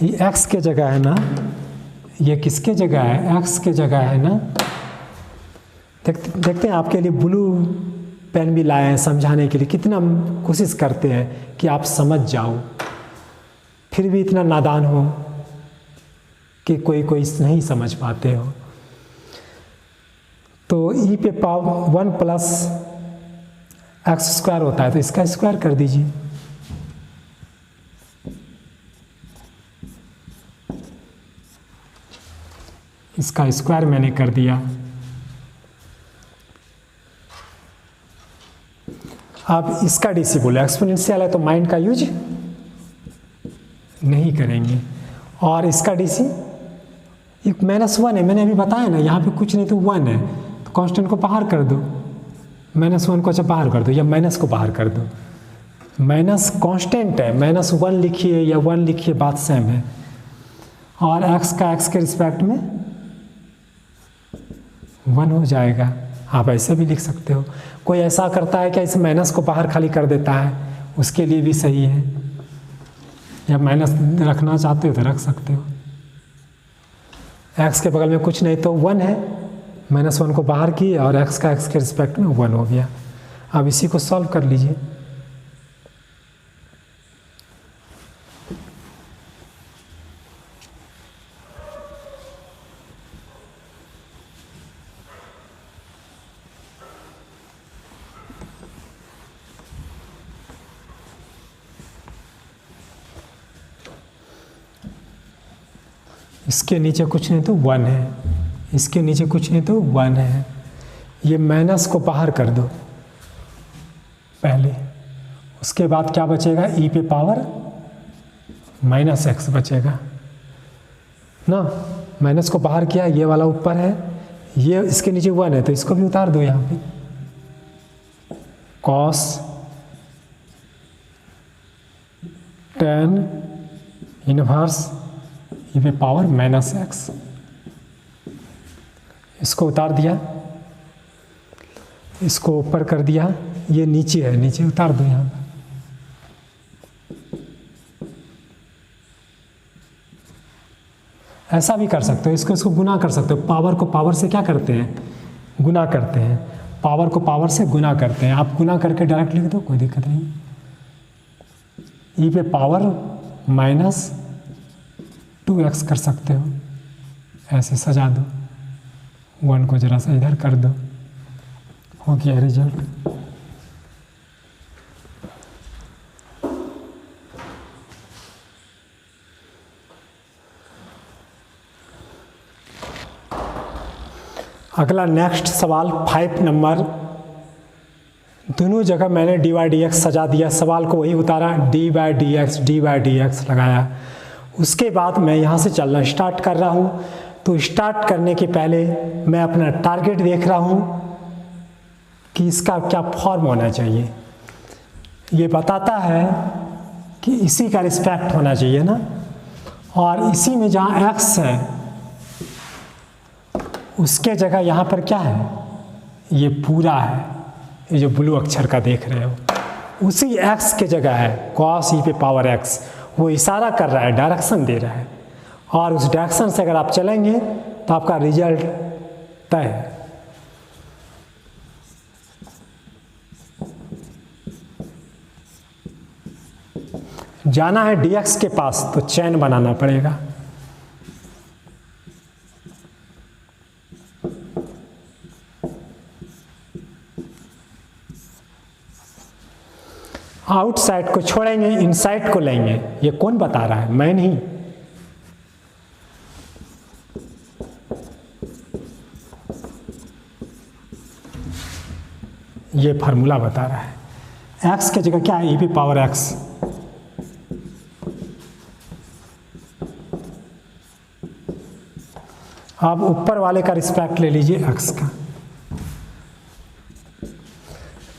ये x के जगह है ना, ये किसके जगह है, x के जगह है ना। देखते हैं आपके लिए ब्लू पेन भी लाए हैं समझाने के लिए, कितना कोशिश करते हैं कि आप समझ जाओ, फिर भी इतना नादान हो कि कोई नहीं समझ पाते हो। तो e पे पावर 1 प्लस एक्स स्क्वायर होता है, तो इसका स्क्वायर कर दीजिए। इसका स्क्वायर मैंने कर दिया। अब इसका DC बोलो, एक्सपोनेंशियल है तो माइंड का यूज नहीं करेंगे। और इसका DC एक -1 है, मैंने अभी बताया ना, यहाँ पे कुछ नहीं तो 1 है, तो कांस्टेंट को बाहर कर दो, -1 को अच्छा बाहर कर दो, या माइनस को बाहर कर दो। माइनस कांस्टेंट है, -1 लिखिए या 1 लिखिए, बात सेम है। और x का x के रिस्पेक्ट में 1 हो जाएगा। आप ऐसे भी लिख सकते हो। कोई ऐसा करता है कि इस माइनस को बाहर खाली कर देता है, उसके लिए भी सही है। या माइनस रखना चाहते हो तो रख सकते हो। x के बगल में कुछ नहीं तो 1 है, -1 को बाहर किए और x का x के रिस्पेक्ट में 1 हो गया। अब इसी को सॉल्व कर लीजिए। इसके नीचे कुछ नहीं तो 1 है, इसके नीचे कुछ नहीं तो 1 है। ये माइनस को बाहर कर दो पहले, उसके बाद क्या बचेगा, e पे पावर -x बचेगा ना। माइनस को बाहर किया, ये वाला ऊपर है, ये इसके नीचे 1 है, तो इसको भी उतार दो यहाँ पे। cos tan इनवर्स e पे पावर -x, इसको उतार दिया, इसको ऊपर कर दिया, ये नीचे है, नीचे उतार दो यहाँ पर। ऐसा भी कर सकते हो, इसको गुना कर सकते हो। पावर को पावर से क्या करते हैं, गुना करते हैं। पावर को पावर से गुना करते हैं। आप गुना करके डायरेक्ट लिख दो, कोई दिक्कत नहीं। e पे पावर -2x कर सकते हो, ऐसे सजा दो। 1 को जरा सा इधर कर दो, हो गया रिजल्ट। अगला नेक्स्ट सवाल 5 नंबर। दोनों जगह मैंने dy/dx सजा दिया, सवाल को वही उतारा, dy/dx लगाया। उसके बाद मैं यहाँ से चलना स्टार्ट कर रहा हूँ। तो स्टार्ट करने के पहले मैं अपना टारगेट देख रहा हूँ कि इसका क्या फॉर्म होना चाहिए। ये बताता है कि इसी का रिस्पेक्ट होना चाहिए ना, और इसी में जहाँ x है उसके जगह यहाँ पर क्या है, ये पूरा है, ये जो ब्लू अक्षर का देख रहे हो, उसी x के जगह है cos e पे पावर x, वो इशारा कर रहा है, डायरेक्शन दे रहा है, और उस डायरेक्शन से अगर आप चलेंगे तो आपका रिजल्ट तय है। जाना है dx के पास तो चैन बनाना पड़ेगा। आउटसाइड को छोड़ेंगे, इनसाइड को लेंगे। ये कौन बता रहा है? मैं नहीं। ये फार्मूला बता रहा है। x की जगह क्या है? e power x। आप ऊपर वाले का रिस्पेक्ट ले लीजिए x का।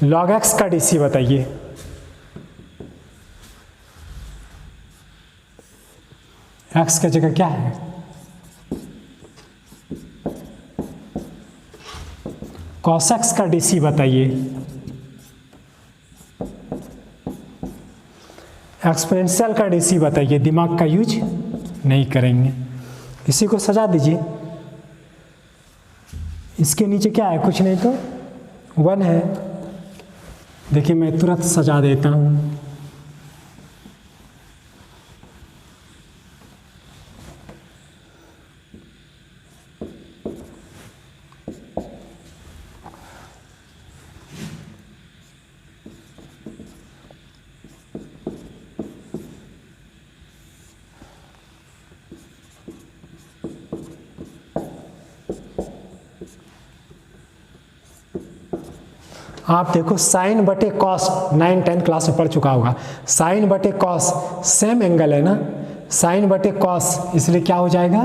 log x का dc बताइए। x की जगह क्या है? cos x का dc बताइए। एक्सपोनेंशियल का dc बताइए। दिमाग का यूज नहीं करेंगे, इसी को सजा दीजिए। इसके नीचे क्या है? कुछ नहीं तो 1 है। देखिए मैं तुरंत सजा देता हूँ। आप देखो साइन बटे कॉस 9 10 क्लास में पढ़ चुका होगा। साइन बटे कॉस सेम एंगल है ना, साइन बटे कॉस, इसलिए क्या हो जाएगा?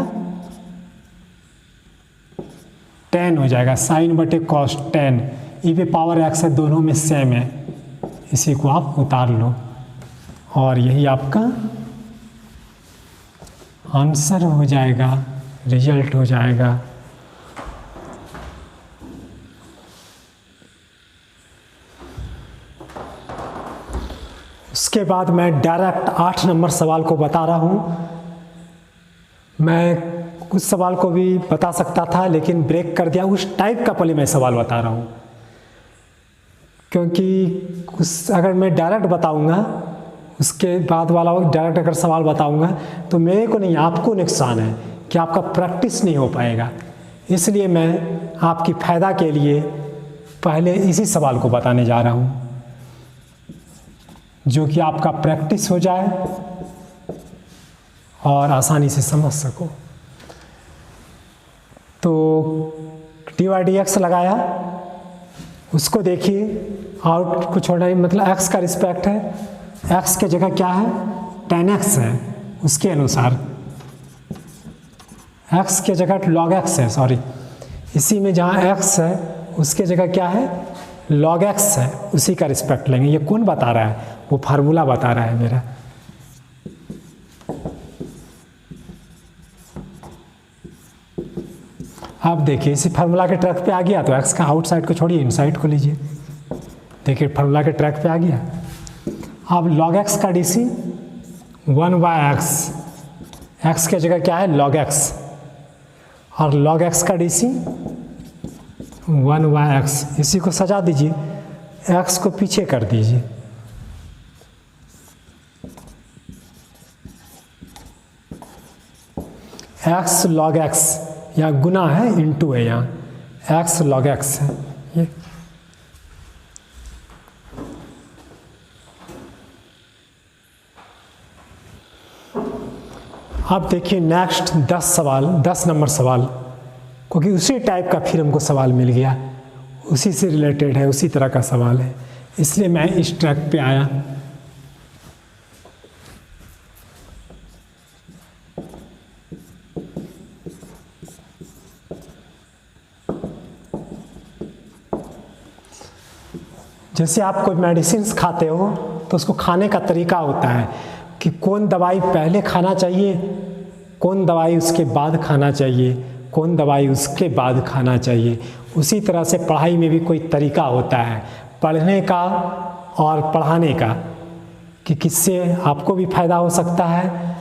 tan हो जाएगा। साइन बटे कॉस tan, e पे पावर x है, दोनों में सेम है। इसी को आप उतार लो और यही आपका आंसर हो जाएगा, रिजल्ट हो जाएगा। उसके बाद मैं डायरेक्ट 8 नंबर सवाल को बता रहा हूँ। मैं कुछ सवाल को भी बता सकता था लेकिन ब्रेक कर दिया। उस टाइप का पहले मैं सवाल बता रहा हूँ, क्योंकि अगर मैं डायरेक्ट बताऊँगा, उसके बाद वाला डायरेक्ट अगर सवाल बताऊँगा तो मेरे को नहीं, आपको नुकसान है कि आपका प्रैक्टिस नहीं हो पाएगा। इसलिए मैं आपकी फ़ायदा के लिए पहले इसी सवाल को बताने जा रहा हूँ, जो कि आपका प्रैक्टिस हो जाए और आसानी से समझ सको। तो dy/dx लगाया, उसको देखिए, आउट को छोड़ना ही मतलब x का रिस्पेक्ट है। x के जगह क्या है? tan x है, उसके अनुसार x के जगह log x है, सॉरी, इसी में जहाँ x है उसके जगह क्या है? log x है, उसी का रिस्पेक्ट लेंगे। ये कौन बता रहा है? वो फार्मूला बता रहा है मेरा। आप देखिए इसी फार्मूला के ट्रैक पे आ गया तो x का आउटसाइड को छोड़िए, इनसाइड को लीजिए। देखिए फार्मूला के ट्रैक पे आ गया। अब log x का dc 1/x, x के जगह क्या है? log x, और log x का dc 1/x। इसी को सजा दीजिए, x को पीछे कर दीजिए। x log x, यहाँ गुना है, इंटू है, यहाँ x log x है ये। अब देखिए नेक्स्ट 10 नंबर सवाल, क्योंकि उसी टाइप का फिर हमको सवाल मिल गया, उसी से रिलेटेड है, उसी तरह का सवाल है, इसलिए मैं इस ट्रैक पे आया। जैसे आप कोई मेडिसिन खाते हो तो उसको खाने का तरीका होता है कि कौन दवाई पहले खाना चाहिए, कौन दवाई उसके बाद खाना चाहिए, कौन दवाई उसके बाद खाना चाहिए। उसी तरह से पढ़ाई में भी कोई तरीका होता है, पढ़ने का और पढ़ाने का। कि किससे आपको भी फायदा हो सकता है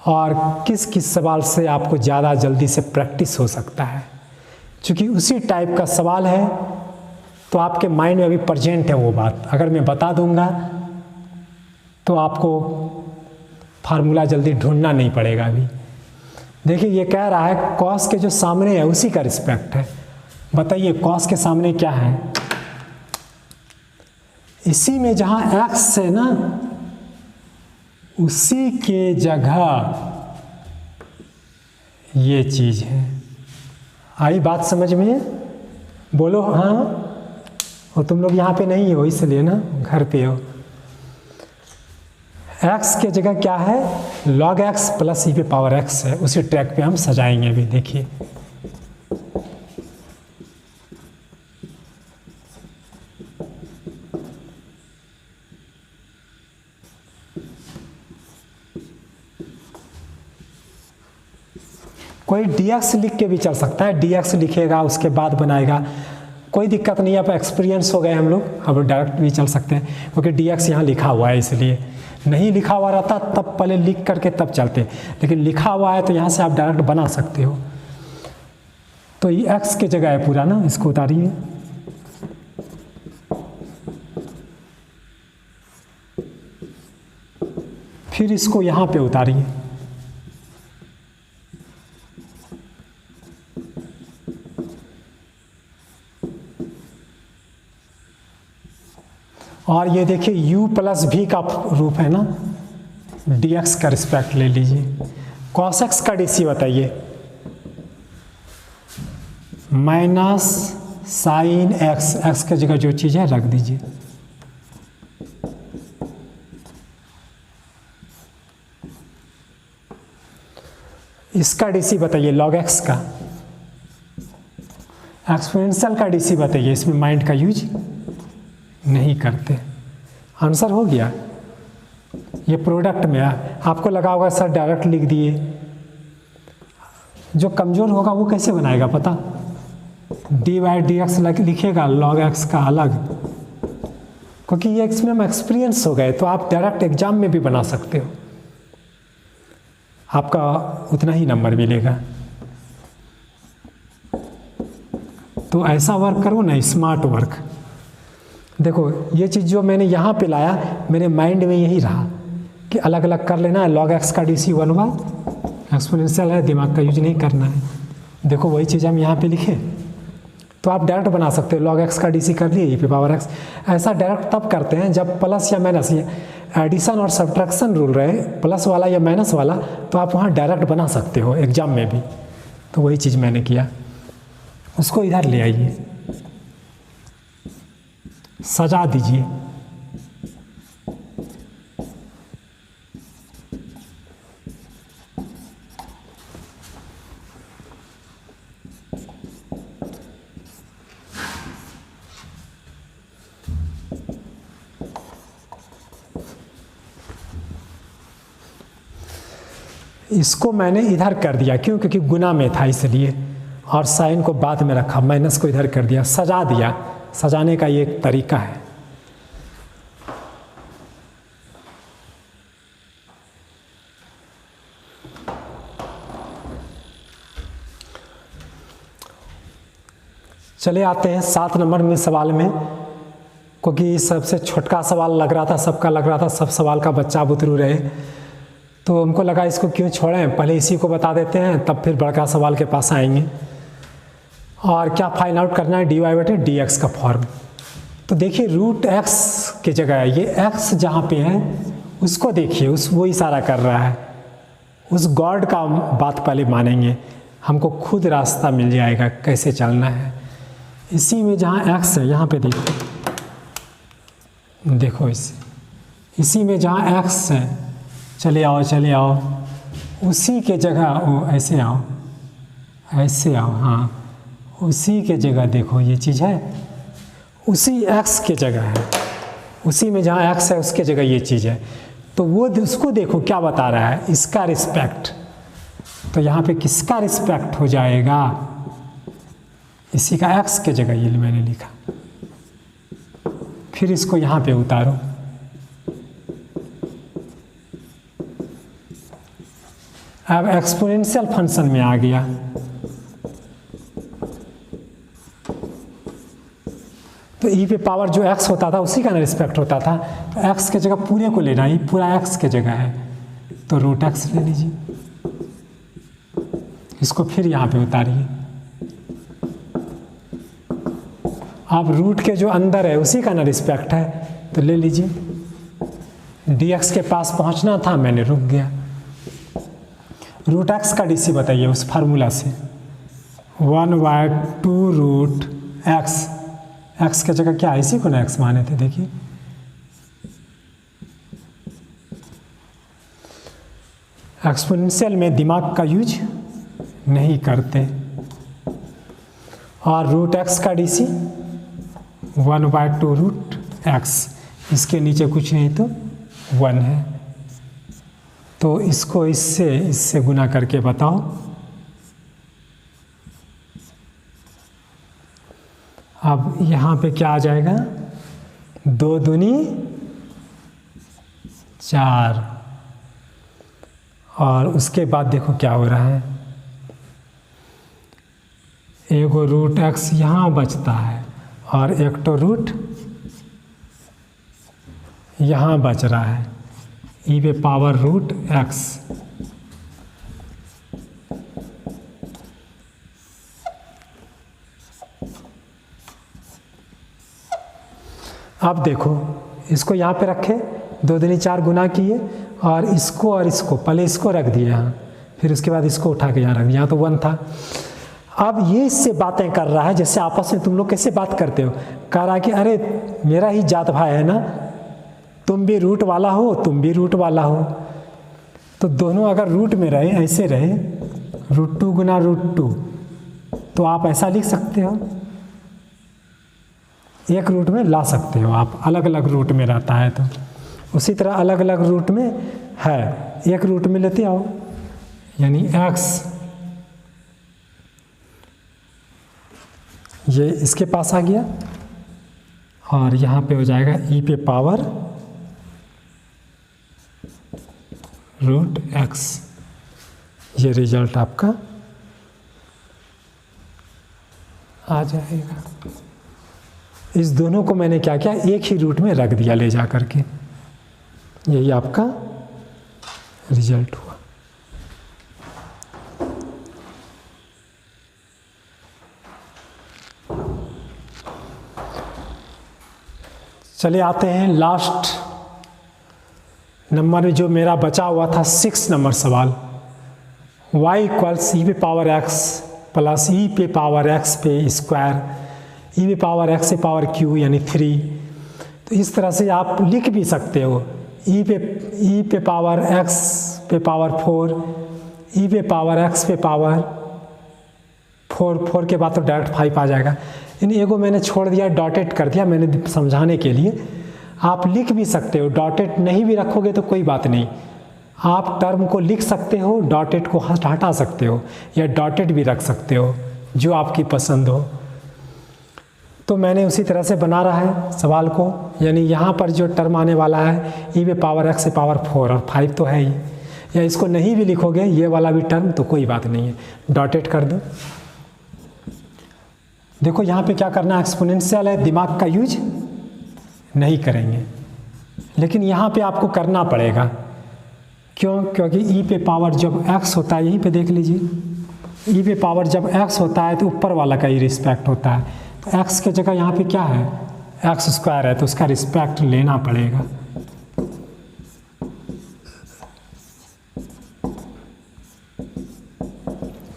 और किस किस सवाल से आपको ज़्यादा जल्दी से प्रैक्टिस हो सकता है। क्योंकि उसी टाइप का सवाल है तो आपके माइंड में अभी प्रेजेंट है वो बात। अगर मैं बता दूंगा तो आपको फार्मूला जल्दी ढूंढना नहीं पड़ेगा। अभी देखिए ये कह रहा है कॉस के जो सामने है उसी का रिस्पेक्ट है। बताइए कॉस के सामने क्या है? इसी में जहाँ एक्स है ना उसी के जगह ये चीज़ है। आई बात समझ में? बोलो हाँ। और तुम लोग यहाँ पे नहीं हो इसलिए ना, घर पे हो। x के जगह क्या है? log x प्लस ई पे पावर x है। उसी ट्रैक पे हम सजाएंगे अभी। देखिए कोई dx लिख के भी चल सकता है, dx लिखेगा उसके बाद बनाएगा, कोई दिक्कत नहीं है। अब एक्सपीरियंस हो गए हम लोग, अब डायरेक्ट भी चल सकते हैं क्योंकि dx यहाँ लिखा हुआ है। इसलिए नहीं लिखा हुआ रहता तब पहले लिख करके तब चलते, लेकिन लिखा हुआ है तो यहाँ से आप डायरेक्ट बना सकते हो। तो ये x के जगह है पूरा ना, इसको उतारिए। फिर इसको यहाँ पे उतारिए। और ये देखिए u प्लस भी का रूप है ना, dx का रिस्पेक्ट ले लीजिए। cos x का dc बताइए, माइनस साइन x, x की जगह जो चीज़ है रख दीजिए। इसका dc बताइए, log x का। एक्सपोनेंशियल का dc बताइए, इसमें माइंड का यूज नहीं करते। आंसर हो गया। ये प्रोडक्ट में है, आपको लगा होगा सर डायरेक्ट लिख दिए। जो कमज़ोर होगा वो कैसे बनाएगा पता? डी बाई डी एक्स लिखेगा, लॉग एक्स का अलग, क्योंकि ये इसमें हम एक्सपीरियंस हो गए। तो आप डायरेक्ट एग्जाम में भी बना सकते हो, आपका उतना ही नंबर मिलेगा। तो ऐसा वर्क करो ना, स्मार्ट वर्क। देखो ये चीज़ जो मैंने यहाँ पे लाया, मेरे माइंड में यही रहा कि अलग अलग कर लेना है। लॉग एक्स का DC 1 बार एक्सपोनेंशियल है, दिमाग का यूज नहीं करना है। देखो वही चीज़ हम यहाँ पे लिखे, तो आप डायरेक्ट बना सकते हो। लॉग एक्स का DC कर लिए, e पे पावर x। ऐसा डायरेक्ट तब करते हैं जब प्लस या माइनस, ये एडिशन और सब्ट्रैक्शन रूल रहे, प्लस वाला या माइनस वाला, तो आप वहाँ डायरेक्ट बना सकते हो एग्जाम में भी। तो वही चीज़ मैंने किया। उसको इधर ले आइए, सजा दीजिए। इसको मैंने इधर कर दिया, क्यों? क्योंकि गुना में था इसलिए, और साइन को बाद में रखा, माइनस को इधर कर दिया, सजा दिया। सजाने का ये एक तरीका है। चले आते हैं 7 नंबर में सवाल में, क्योंकि सबसे छोटा सवाल लग रहा था, सबका लग रहा था सब सवाल का बच्चा बुतरू रहे, तो हमको लगा इसको क्यों छोड़ें, पहले इसी को बता देते हैं, तब फिर बड़का सवाल के पास आएंगे। और क्या फाइंड आउट करना है? dy/dx का फॉर्म। तो देखिए रूट x की जगह है, ये x जहाँ पे है उसको देखिए, वो इशारा कर रहा है, उस गॉड का बात पहले मानेंगे, हमको खुद रास्ता मिल जाएगा कैसे चलना है। इसी में जहाँ x है, यहाँ पे देखो इसी में जहाँ x है, चले आओ, उसी के जगह ऐसे आओ, हाँ उसी के जगह देखो ये चीज़ है, उसी x के जगह है, उसी में जहाँ x है उसके जगह ये चीज़ है। तो वो उसको देखो क्या बता रहा है, इसका रिस्पेक्ट। तो यहाँ पे किसका रिस्पेक्ट हो जाएगा? इसी का x के जगह ये मैंने लिखा। फिर इसको यहाँ पे उतारो, अब एक्सपोनेंशियल फंक्शन में आ गया, तो ई पे पावर जो x होता था उसी का ना रिस्पेक्ट होता था, तो x के जगह पूरे को लेना, ये पूरा x के जगह है, तो रूट x ले लीजिए, इसको फिर यहाँ पे उतारिए। अब रूट के जो अंदर है उसी का ना रिस्पेक्ट है, तो ले लीजिए। dx के पास पहुँचना था, मैंने रुक गया। रूट x का dc बताइए उस फार्मूला से, 1/2 रूट x, x के जगह क्या है, इसी को ना x माने थे, देखिए। एक्सपोनेंशियल में दिमाग का यूज नहीं करते। और रूट x का dc 1/2 रूट x, इसके नीचे कुछ नहीं तो 1 है, तो इसको इससे गुना करके बताओ। अब यहाँ पे क्या आ जाएगा, 2 दूनी 4, और उसके बाद देखो क्या हो रहा है, एगो रूट x यहाँ बचता है और एक तो रूट यहाँ बच रहा है, ई पे पावर रूट x। अब देखो इसको यहाँ पे रखे, 2 दूनी 4 गुना किए, और इसको पहले इसको रख दिए यहाँ, फिर उसके बाद इसको उठा के यहाँ रख दिया, यहाँ तो 1 था। अब ये इससे बातें कर रहा है जैसे आपस में तुम लोग कैसे बात करते हो, कह रहा है कि अरे मेरा ही जात भाई है ना, तुम भी रूट वाला हो, तुम भी रूट वाला हो, तो दोनों अगर रूट में रहे, ऐसे रहे, √2 गुना √2, तो आप ऐसा लिख सकते हो, एक रूट में ला सकते हो आप, अलग अलग रूट में रहता है तो। उसी तरह अलग अलग रूट में है, एक रूट में लेते आओ, यानी x ये इसके पास आ गया, और यहाँ पे हो जाएगा e पे पावर रूट x, ये रिजल्ट आपका आ जाएगा। इस दोनों को मैंने क्या किया, एक ही रूट में रख दिया ले जा करके, यही आपका रिजल्ट हुआ। चलिए आते हैं लास्ट नंबर में, जो मेरा बचा हुआ था 6 नंबर सवाल, y इक्वल्स ई पे पावर x प्लस ई पे पावर x पे स्क्वायर, ई पे पावर x से पावर q यानी 3। तो इस तरह से आप लिख भी सकते हो, ई पे पावर x पे पावर 4, ई पे पावर x पे पावर 4 के बाद तो डायरेक्ट 5 आ जाएगा। इन एगो मैंने छोड़ दिया, डॉटेड कर दिया मैंने समझाने के लिए। आप लिख भी सकते हो, डॉटेड नहीं भी रखोगे तो कोई बात नहीं, आप टर्म को लिख सकते हो, डॉटेड को हटा सकते हो, या डॉटेड भी रख सकते हो, जो आपकी पसंद हो। तो मैंने उसी तरह से बना रहा है सवाल को, यानी यहाँ पर जो टर्म आने वाला है ई पे पावर x से पावर 4 और 5 तो है ही, या इसको नहीं भी लिखोगे ये वाला भी टर्म तो कोई बात नहीं है, डॉटेड कर दो। देखो यहाँ पे क्या करना है, एक्सपोनेंशियल है, दिमाग का यूज नहीं करेंगे, लेकिन यहाँ पे आपको करना पड़ेगा। क्यों? क्योंकि ई पे पावर जब x होता है, यहीं पे देख लीजिए, ई पे पावर जब x होता है तो ऊपर वाला का ही रिस्पेक्ट होता है, तो x के जगह यहाँ पे क्या है, x² है, तो उसका रिस्पेक्ट लेना पड़ेगा।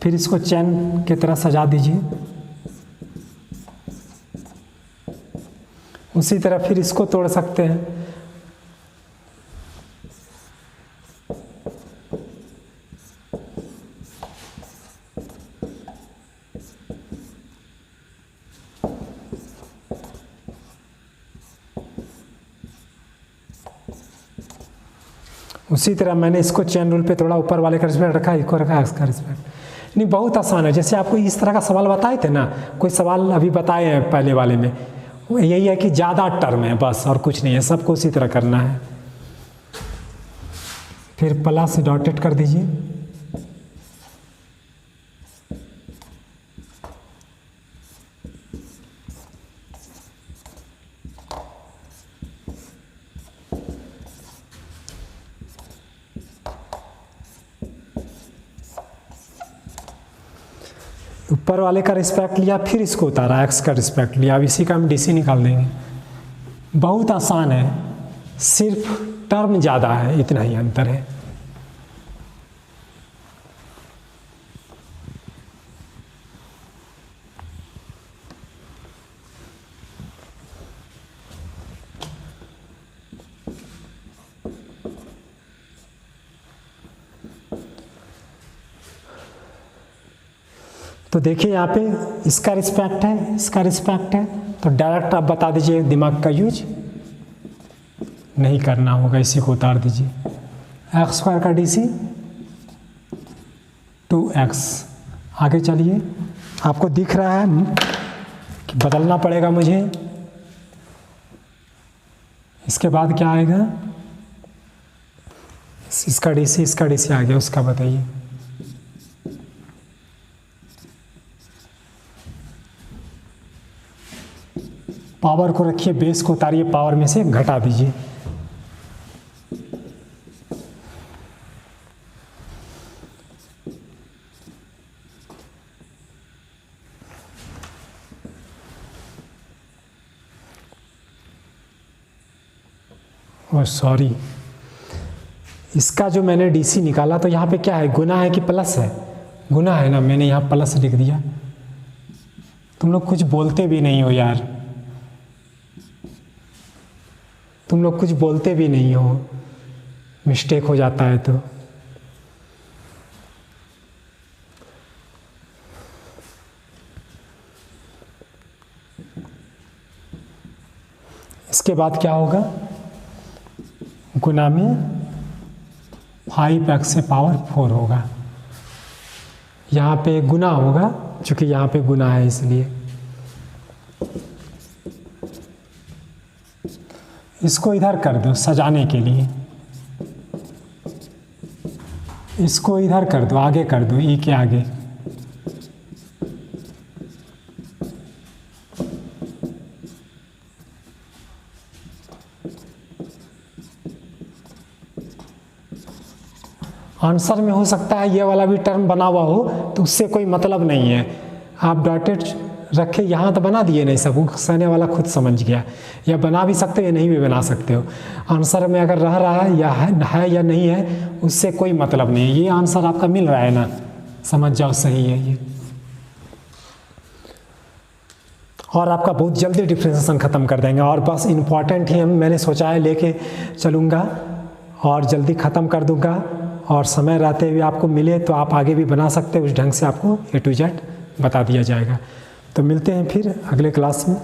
फिर इसको चैन की तरह सजा दीजिए, उसी तरह फिर इसको तोड़ सकते हैं। उसी तरह मैंने इसको चेन रूल पे थोड़ा ऊपर वाले का रिस्पेक्ट रखा, इसको रखा इसका रिस्पेक्ट। नहीं, बहुत आसान है, जैसे आपको इस तरह का सवाल बताए थे ना, कोई सवाल अभी बताए हैं पहले वाले में, यही है कि ज़्यादा टर्म है बस, और कुछ नहीं है, सबको उसी तरह करना है। फिर प्लस डॉटेड कर दीजिए, ऊपर वाले का रिस्पेक्ट लिया, फिर इसको उतारा, एक्स का रिस्पेक्ट लिया। अब इसी का हम डी सी निकाल देंगे। बहुत आसान है, सिर्फ टर्म ज़्यादा है, इतना ही अंतर है। तो देखिए यहाँ पे इसका रिस्पेक्ट है, इसका रिस्पेक्ट है, तो डायरेक्ट आप बता दीजिए, दिमाग का यूज नहीं करना होगा, इसी को उतार दीजिए। एक्स स्क्वायर का डी सी 2x। आगे चलिए, आपको दिख रहा है कि बदलना पड़ेगा मुझे। इसके बाद क्या आएगा, इसका डी सी, इसका डी सी आ गया, उसका बताइए। पावर को रखिए, बेस को उतारिए, पावर में से घटा दीजिए। ओह सॉरी, इसका जो मैंने डीसी निकाला तो यहाँ पे क्या है, गुना है कि प्लस है? गुना है ना, मैंने यहाँ प्लस लिख दिया। तुम लोग कुछ बोलते भी नहीं हो यार, तुम लोग कुछ बोलते भी नहीं हो, मिस्टेक हो जाता है तो। इसके बाद क्या होगा, गुना में 5x से पावर 4 होगा। यहाँ पे गुना होगा, क्योंकि यहाँ पे गुना है इसलिए। इसको इधर कर दो सजाने के लिए, इसको इधर कर दो, आगे कर दो, ई के आगे। आंसर में हो सकता है ये वाला भी टर्म बना हुआ हो, तो उससे कोई मतलब नहीं है। आप डॉटेड रखे यहाँ तो बना दिए नहीं, सब सहने वाला खुद समझ गया। या बना भी सकते हो या नहीं भी बना सकते हो। आंसर में अगर रह रहा है या नहीं है, उससे कोई मतलब नहीं है। ये आंसर आपका मिल रहा है ना, समझ जाओ सही है ये। और आपका बहुत जल्दी डिफ्रेंशिएशन ख़त्म कर देंगे। और बस इम्पॉर्टेंट ही मैंने सोचा है लेके चलूँगा और जल्दी ख़त्म कर दूँगा। और समय रहते हुए आपको मिले तो आप आगे भी बना सकते हो, उस ढंग से आपको A to Z बता दिया जाएगा। तो मिलते हैं फिर अगले क्लास में।